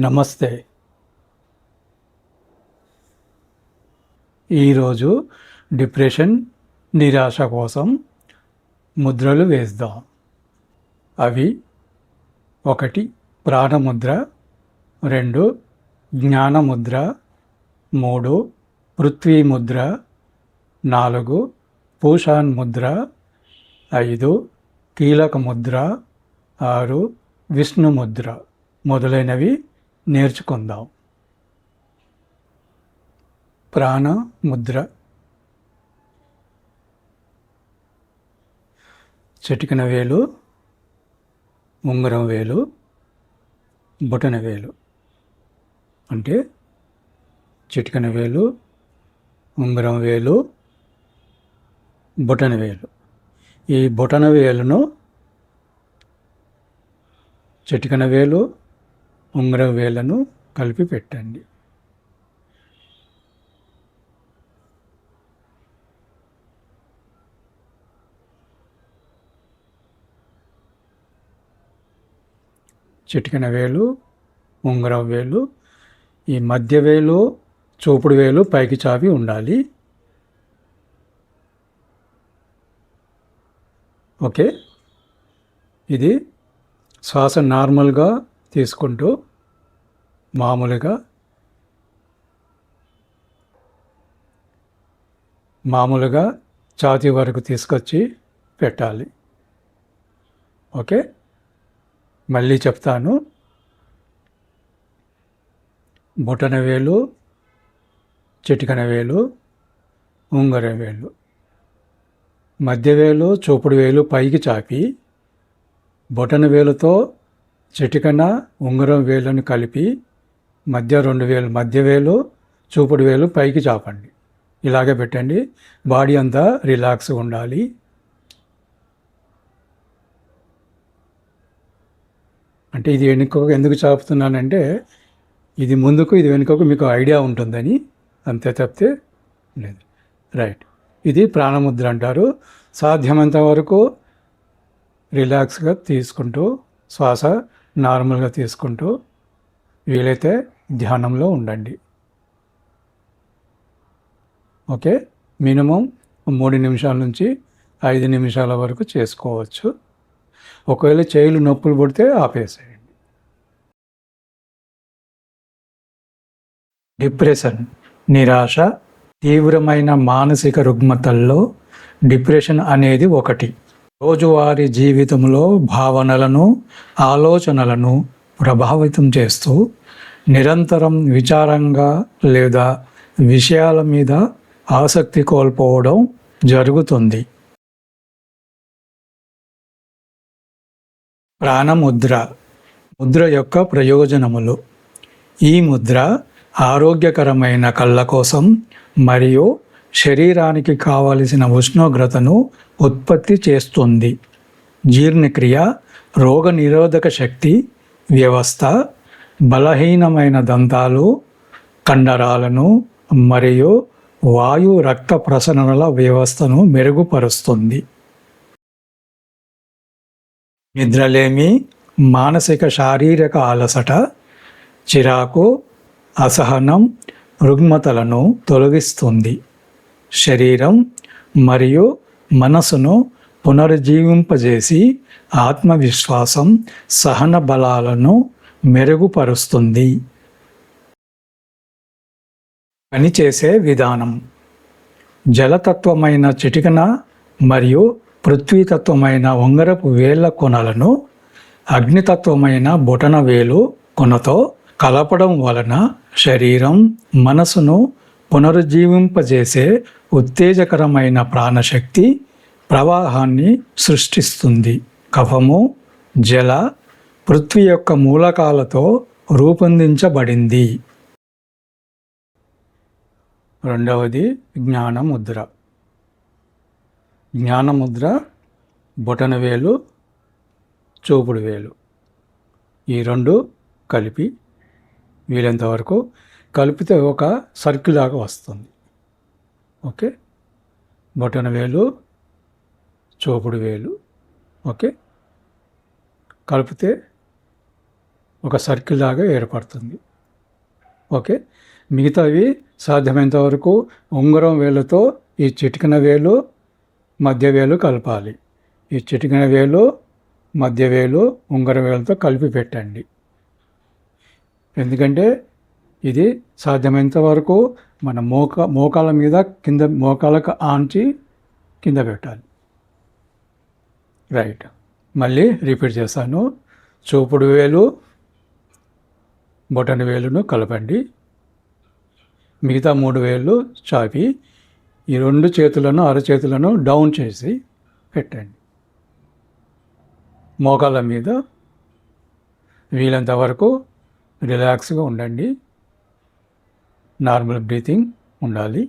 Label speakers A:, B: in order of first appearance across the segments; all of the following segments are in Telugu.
A: నమస్తే. ఈరోజు డిప్రెషన్, నిరాశ కోసం ముద్రలు వేద్దాం. అవి 1 ప్రాణముద్ర, 2 జ్ఞానముద్ర, 3 పృథ్వీ ముద్ర, 4 పూషాన్ ముద్ర, 5 కీలక ముద్ర, 6 విష్ణు ముద్ర మొదలైనవి నేర్చుకుందాం. ప్రాణ ముద్ర. చిటికెన వేలు, ఉంగరం వేలు, బొటన వేలు. అంటే చిటికెన వేలు, ఉంగరం వేలు, బొటన వేలు. ఈ బొటన వేలును చిటికెన వేలు, ఉంగరం వేలను కలిపి పెట్టండి. చిటికెన వేలు, ఉంగరం వేలు, ఈ మధ్య వేలు, చూపుడు వేలు పైకి చాపి ఉండాలి. ఓకే. ఇది శ్వాస నార్మల్గా తీసుకుంటూ మామూలుగా ఛాతీ వరకు తీసుకొచ్చి పెట్టాలి. ఓకే, మళ్ళీ చెప్తాను. బొటన వేలు, చిటికెన వేలు, ఉంగరం వేలు, మధ్య వేలు, చూపుడు వేలు పైకి చాపి బొటన వేలుతో చిటికెన, ఉంగరం వేలను కలిపి మధ్య 2 వేలు, మధ్య వేలు, చూపుడు వేలు పైకి చాపండి. ఇలాగే పెట్టండి. బాడీ అంతా రిలాక్స్గా ఉండాలి. అంటే ఇది వెనుకకు ఎందుకు చాపుతున్నానంటే ఇది ముందుకు, ఇది వెనుకకు మీకు ఐడియా ఉంటుందని, అంతే తప్పితే లేదు. రైట్. ఇది ప్రాణముద్ర అంటారు. సాధ్యమైనంత వరకు రిలాక్స్గా తీసుకుంటూ, శ్వాస నార్మల్గా తీసుకుంటూ, వీలైతే ధ్యానంలో ఉండండి. ఓకే. మినిమం 3 నిమిషాల నుంచి 5 నిమిషాల వరకు చేసుకోవచ్చు. ఒకవేళ చేతులు నొప్పులు పుడితే ఆపేసేయండి. డిప్రెషన్, నిరాశ, తీవ్రమైన మానసిక రుగ్మతల్లో డిప్రెషన్ అనేది ఒకటి. రోజువారీ జీవితంలో భావనలను, ఆలోచనలను ప్రభావితం చేస్తూ నిరంతరం విచారంగా లేదా విషయాల మీద ఆసక్తి కోల్పోవడం జరుగుతుంది. ప్రాణముద్ర. ముద్ర యొక్క ప్రయోజనములు. ఈ ముద్ర ఆరోగ్యకరమైన కళ్ళ కోసం మరియు శరీరానికి కావలసిన ఉష్ణోగ్రతను ఉత్పత్తి చేస్తుంది. జీర్ణక్రియ, రోగనిరోధక శక్తి వ్యవస్థ, బలహీనమైన దంతాలు, కండరాలను మరియు వాయు రక్త ప్రసరణల వ్యవస్థను మెరుగుపరుస్తుంది. నిద్రలేమి, మానసిక శారీరక అలసట, చిరాకు, అసహనం, రుగ్మతలను తొలగిస్తుంది. శరీరం మరియు మనసును పునరుజ్జీవింపజేసి ఆత్మవిశ్వాసం, సహన బలాలను మెరుగుపరుస్తుంది. పనిచేసే విధానం. జలతత్వమైన చిటికెన మరియు పృథ్వీతత్వమైన ఉంగరపు వేళ్ల కొనలను అగ్నితత్వమైన బొటన వేలు కొనతో కలపడం వలన శరీరం, మనసును పునరుజ్జీవింపజేసే ఉత్తేజకరమైన ప్రాణశక్తి ప్రవాహాన్ని సృష్టిస్తుంది. కఫము, జల, పృథ్వీ యొక్క మూలకాలతో రూపొందించబడింది. రెండవది జ్ఞానముద్ర. జ్ఞానముద్ర బొటన వేలు, చూపుడు వేలు, ఈ 2 కలిపి వీలైనంతవరకు కలిపితే ఒక సర్కిల్ లాగా వస్తుంది. ఓకే. బొటన వేలు, చూపుడు వేలు, ఓకే, కలిపితే ఒక సర్కిల్ లాగా ఏర్పడుతుంది. ఓకే, మిగతావి సాధ్యమైనంత వరకు ఉంగరం వేలుతో ఈ చిటికెన వేలు మధ్య వేలు కలపాలి. ఈ చిటికెన వేలు మధ్య వేలు ఉంగరం వేలుతో కలిపి పెట్టండి. ఎందుకంటే ఇది సాధ్యమైనంత వరకు మన మోకాల మీద కింద మోకాలకు ఆంచి కింద పెట్టాలి. రైట్, మళ్ళీ రిపీట్ చేస్తాను. చూపుడు వేలు బొటన వేలును కలపండి. మిగతా 3 వేళ్ళు చాపి ఈ 2 చేతులను అరచేతులను డౌన్ చేసి పెట్టండి. మోకాళ్ళ మీద వీలంత వరకు రిలాక్స్గా ఉండండి. నార్మల్ బ్రీతింగ్ ఉండాలి.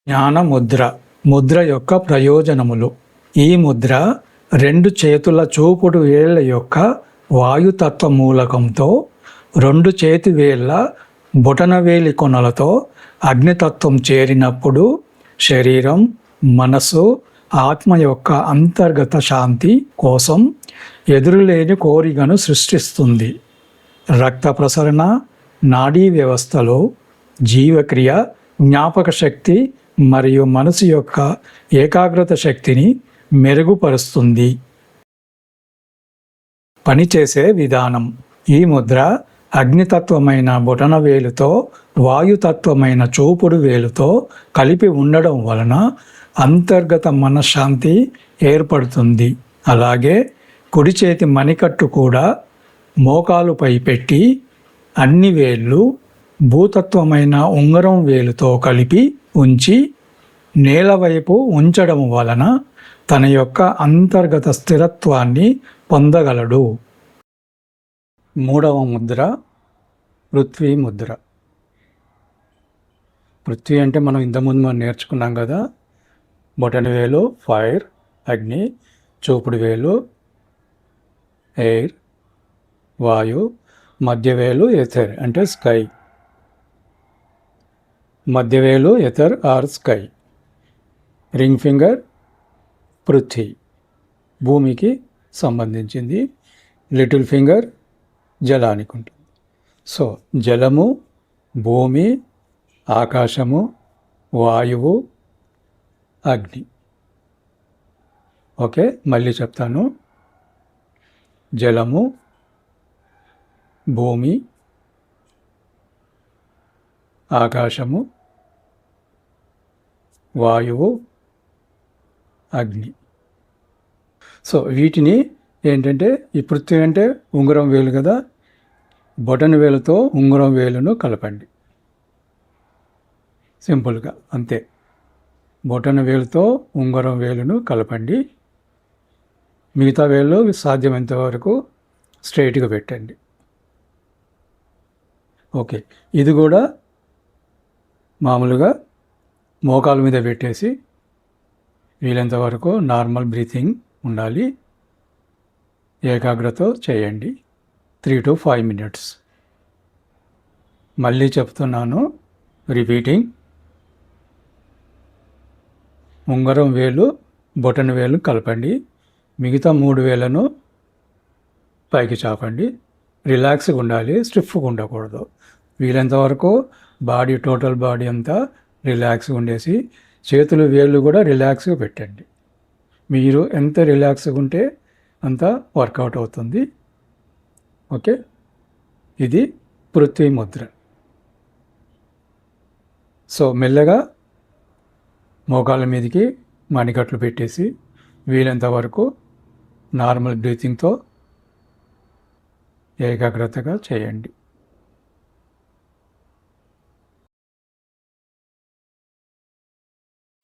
A: జ్ఞాన ముద్ర. ముద్ర యొక్క ప్రయోజనములు. ఈ ముద్ర 2 చేతుల చూపుడు వేళ్ళ యొక్క వాయుతత్వ మూలకంతో 2 చేతి వేళ్ళ బొటనవేలి కొనలతో అగ్నితత్వం చేరినప్పుడు శరీరం, మనసు, ఆత్మ యొక్క అంతర్గత శాంతి కోసం ఎదురులేని కోరికను సృష్టిస్తుంది. రక్త ప్రసరణ, నాడీ వ్యవస్థలో జీవక్రియ, జ్ఞాపక శక్తి మరియు మనసు యొక్క ఏకాగ్రత శక్తిని మెరుగుపరుస్తుంది. పనిచేసే విధానం. ఈ ముద్ర అగ్నితత్వమైన బొటన వేలుతో వాయుతత్వమైన చూపుడు వేలుతో కలిపి ఉండడం వలన అంతర్గత మనశ్శాంతి ఏర్పడుతుంది. అలాగే కుడి చేతి మణికట్టు కూడా మోకాలుపై పెట్టి అన్ని వేళ్ళు భూతత్వమైన ఉంగరం వేలుతో కలిపి ఉంచి నేల వైపు ఉంచడం వలన తన యొక్క అంతర్గత స్థిరత్వాన్ని పొందగలడు. 3వ ముద్ర పృథ్వీ ముద్ర. పృథ్వీ అంటే మనం ఇంతకుముందు నేర్చుకున్నాం కదా. బొటన వేలు ఫైర్ అగ్ని, చూపుడు వేలు ఎయిర్ వాయు, మధ్య వేలు ఎథర్ అంటే స్కై. మధ్య వేలు ether or sky. Ring finger పృథ్వీ భూమికి సంబంధించింది. లిటిల్ ఫింగర్ జలానికి ఉంటుంది. సో జలము, భూమి, ఆకాశము, వాయువు, అగ్ని. ఓకే, మళ్ళీ చెప్తాను. జలము, భూమి, ఆకాశము, వాయువు, అగ్ని. సో వీటిని ఏంటంటే ఈ పృథ్వీ అంటే ఉంగరం వేలు కదా, బొటన వేలుతో ఉంగరం వేలును కలపండి. సింపుల్గా అంతే. బొటన వేలుతో ఉంగరం వేలును కలపండి. మిగతా వేళ్ళు సాధ్యమైనంత వరకు స్ట్రైట్గా పెట్టండి. ఓకే, ఇది కూడా మామూలుగా మోకాల మీద పెట్టేసి వీలైనంత వరకు నార్మల్ బ్రీతింగ్ ఉండాలి. ఏకాగ్రత చేయండి 3 to 5 minutes. మళ్ళీ చెప్తున్నాను, రిపీటింగ్. ఉంగరం వేలు బొటన వేలు కలపండి. మిగతా 3 వేలను పైకి చాపండి. రిలాక్స్గా ఉండాలి, స్టిఫ్గా ఉండకూడదు. వీలైనంత వరకు బాడీ, టోటల్ బాడీ అంతా రిలాక్స్గా ఉండేసి చేతులు వేళ్ళు కూడా రిలాక్స్గా పెట్టండి. మీరు ఎంత రిలాక్స్గా ఉంటే అంత వర్కౌట్ అవుతుంది. ఓకే, ఇది పృథ్వీ ముద్ర. సో మెల్లగా మోకాళ్ళ మీదకి మణికట్లు పెట్టేసి వీలైనంత వరకు నార్మల్ బ్రీతింగ్తో ఏకాగ్రతగా చేయండి.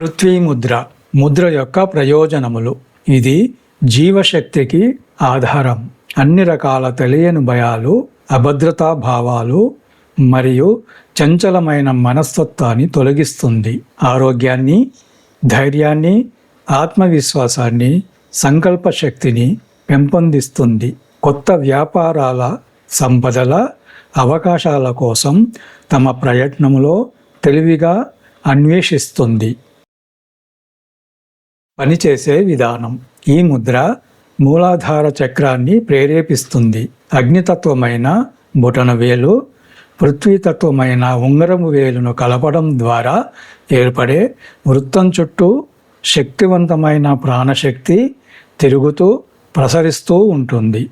A: పృథ్వీ ముద్ర. ముద్ర యొక్క ప్రయోజనములు. ఇది జీవశక్తికి ఆధారం. అన్ని రకాల తెలియని భయాలు, అభద్రతా భావాలు మరియు చంచలమైన మనస్తత్వాన్ని తొలగిస్తుంది. ఆరోగ్యాన్ని, ధైర్యాన్ని, ఆత్మవిశ్వాసాన్ని, సంకల్ప శక్తిని పెంపొందిస్తుంది. కొత్త వ్యాపారాల, సంపదల అవకాశాల కోసం తమ ప్రయత్నంలో తెలివిగా అన్వేషిస్తుంది. పనిచేసే విధానం. ఈ ముద్ర మూలాధార చక్రాన్ని ప్రేరేపిస్తుంది. అగ్నితత్వమైన బొటన వేలు పృథ్వీతత్వమైన ఉంగరము వేలును కలపడం ద్వారా ఏర్పడే వృత్తం చుట్టూ శక్తివంతమైన ప్రాణశక్తి తిరుగుతూ ప్రసరిస్తూ ఉంటుంది.